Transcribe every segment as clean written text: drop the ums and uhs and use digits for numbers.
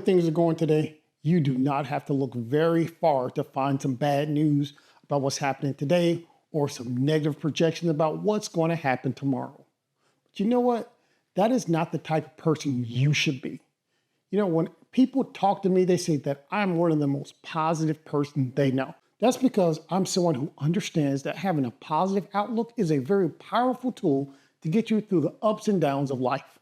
things are going today, you do not have to look very far to find some bad news about what's happening today or some negative projections about what's going to happen tomorrow. But you know what? That is not the type of person you should be. You know, when people talk to me, they say that I'm one of the most positive person they know. That's because I'm someone who understands that having a positive outlook is a very powerful tool to get you through the ups and downs of life.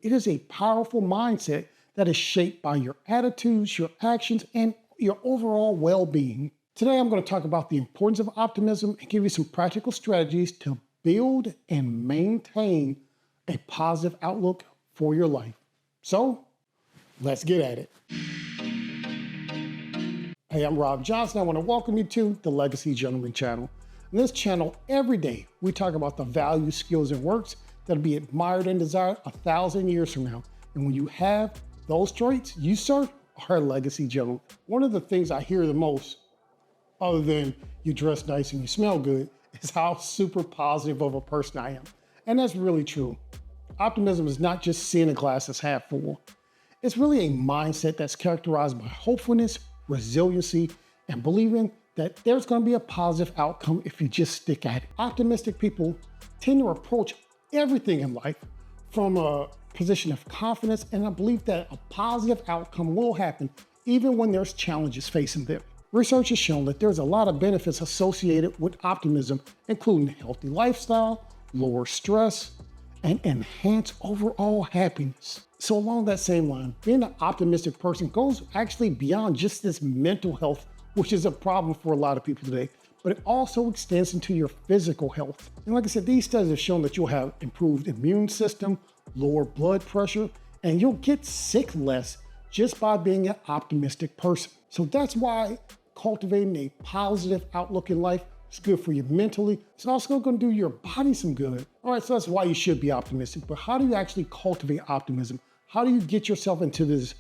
It is a powerful mindset that is shaped by your attitudes, your actions, and your overall well-being. Today, I'm going to talk about the importance of optimism and give you some practical strategies to build and maintain a positive outlook for your life. So, let's get at it. Hey, I'm Rob Johnson. I want to welcome you to the Legacy Gentleman channel. In this channel, every day, we talk about the values, skills, and works that'll be admired and desired 1,000 years from now. And when you have those traits, you, sir, are a legacy gentleman. One of the things I hear the most, other than you dress nice and you smell good, is how super positive of a person I am. And that's really true. Optimism is not just seeing a glass as half full. It's really a mindset that's characterized by hopefulness, resiliency, and believing that there's going to be a positive outcome if you just stick at it. Optimistic people tend to approach everything in life from a position of confidence and a belief that a positive outcome will happen even when there's challenges facing them. Research has shown that there's a lot of benefits associated with optimism, including healthy lifestyle, lower stress, and enhanced overall happiness. So along that same line, being an optimistic person goes actually beyond just this mental health, which is a problem for a lot of people today, but it also extends into your physical health. And like I said, these studies have shown that you'll have improved immune system, lower blood pressure, and you'll get sick less just by being an optimistic person. So that's why cultivating a positive outlook in life is good for you mentally. It's also going to do your body some good. All right, so that's why you should be optimistic. But how do you actually cultivate optimism? How do you get yourself into this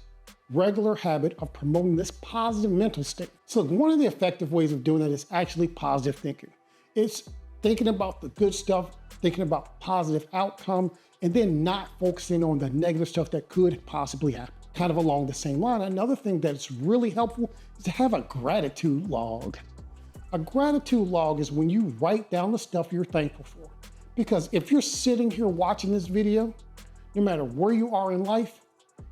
regular habit of promoting this positive mental state? So one of the effective ways of doing that is actually positive thinking. It's thinking about the good stuff, thinking about positive outcome, and then not focusing on the negative stuff that could possibly happen. Kind of along the same line, another thing that's really helpful is to have a gratitude log. A gratitude log is when you write down the stuff you're thankful for. Because if you're sitting here watching this video, no matter where you are in life,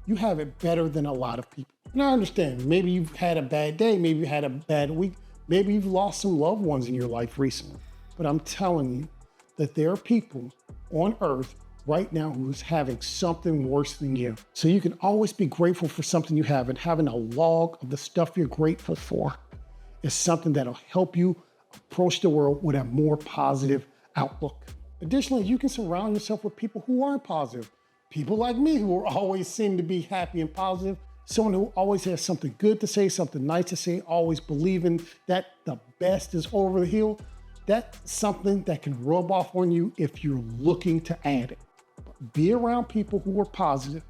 you have it better than a lot of people. And I understand, maybe you've had a bad day, maybe you had a bad week, maybe you've lost some loved ones in your life recently. But I'm telling you that there are people on earth right now who's having something worse than you. So you can always be grateful for something you have, and having a log of the stuff you're grateful for is something that'll help you approach the world with a more positive outlook. Additionally, you can surround yourself with people who aren't positive. People like me who always seem to be happy and positive. Someone who always has something good to say, something nice to say, always believing that the best is over the hill. That's something that can rub off on you if you're looking to add it. Be around people who are positive.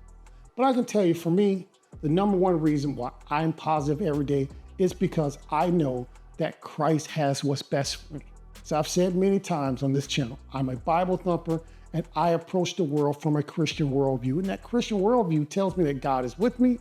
But I can tell you, for me, the number one reason why I'm positive every day is because I know that Christ has what's best for me. So I've said many times on this channel, I'm a Bible thumper and I approach the world from a Christian worldview. And that Christian worldview tells me that God is with me,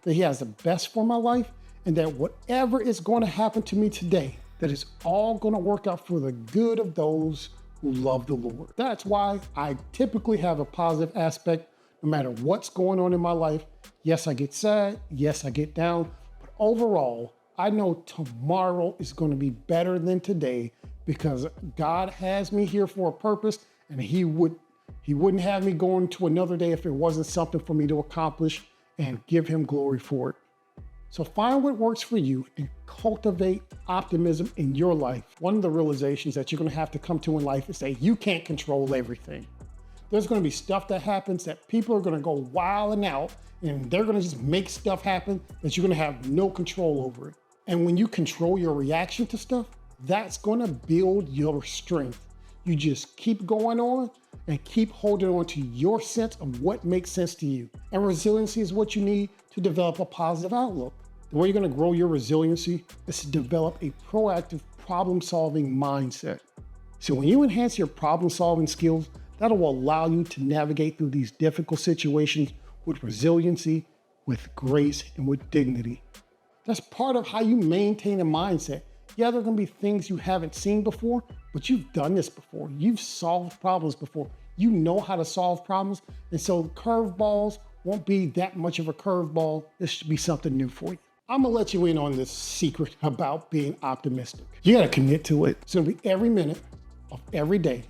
that He has the best for my life, and that whatever is going to happen to me today, that it's all going to work out for the good of those who love the Lord. That's why I typically have a positive aspect no matter what's going on in my life. Yes, I get sad. Yes, I get down. But overall, I know tomorrow is going to be better than today because God has me here for a purpose, and He wouldn't have me going to another day if it wasn't something for me to accomplish, and give Him glory for it. So find what works for you and cultivate optimism in your life. One of the realizations that you're going to have to come to in life is that you can't control everything. There's going to be stuff that happens that people are going to go wilding out, and they're going to just make stuff happen that you're going to have no control over it. And when you control your reaction to stuff, that's going to build your strength. You just keep going on and keep holding on to your sense of what makes sense to you. And resiliency is what you need to develop a positive outlook. The way you're going to grow your resiliency is to develop a proactive problem-solving mindset. So when you enhance your problem-solving skills, that will allow you to navigate through these difficult situations with resiliency, with grace and with dignity. That's part of how you maintain a mindset. Yeah, there are going to be things you haven't seen before, but you've done this before. You've solved problems before. You know how to solve problems. And so curveballs won't be that much of a curveball. This should be something new for you. I'm going to let you in on this secret about being optimistic. You got to commit to it. It's going to be every minute of every day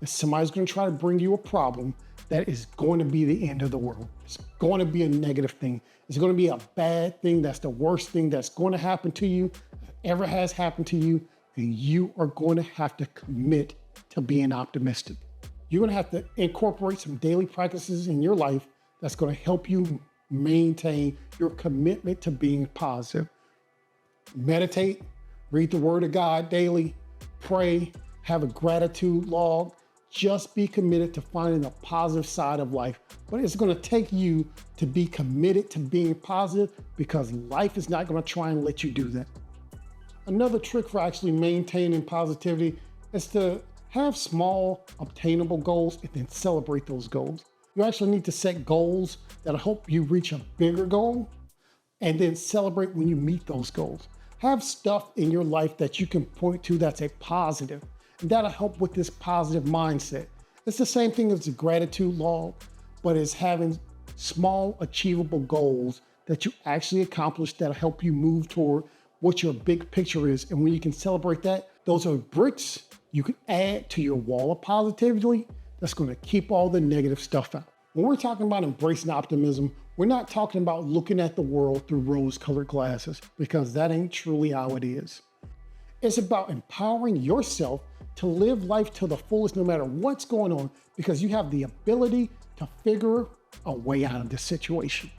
that somebody's going to try to bring you a problem that is going to be the end of the world. It's going to be a negative thing. It's going to be a bad thing. That's the worst thing that's going to happen to you, that ever has happened to you. And you are going to have to commit to being optimistic. You're going to have to incorporate some daily practices in your life that's going to help you maintain your commitment to being positive. Meditate, read the Word of God daily, pray, have a gratitude log. Just be committed to finding the positive side of life. But it's going to take you to be committed to being positive, because life is not going to try and let you do that. Another trick for actually maintaining positivity is to have small, obtainable goals and then celebrate those goals. You actually need to set goals that'll help you reach a bigger goal and then celebrate when you meet those goals. Have stuff in your life that you can point to that's a positive, and that'll help with this positive mindset. It's the same thing as the gratitude log, but it's having small, achievable goals that you actually accomplish that'll help you move toward what your big picture is. And when you can celebrate that, those are bricks you can add to your wall of positivity that's going to keep all the negative stuff out. When we're talking about embracing optimism, we're not talking about looking at the world through rose-colored glasses, because that ain't truly how it is. It's about empowering yourself to live life to the fullest no matter what's going on, because you have the ability to figure a way out of this situation.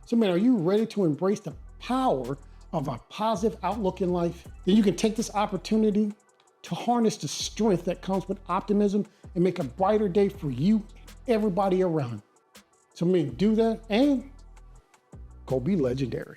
So man, are you ready to embrace the power of a positive outlook in life? Then you can take this opportunity to harness the strength that comes with optimism and make a brighter day for you and everybody around. So man, do that and go be legendary.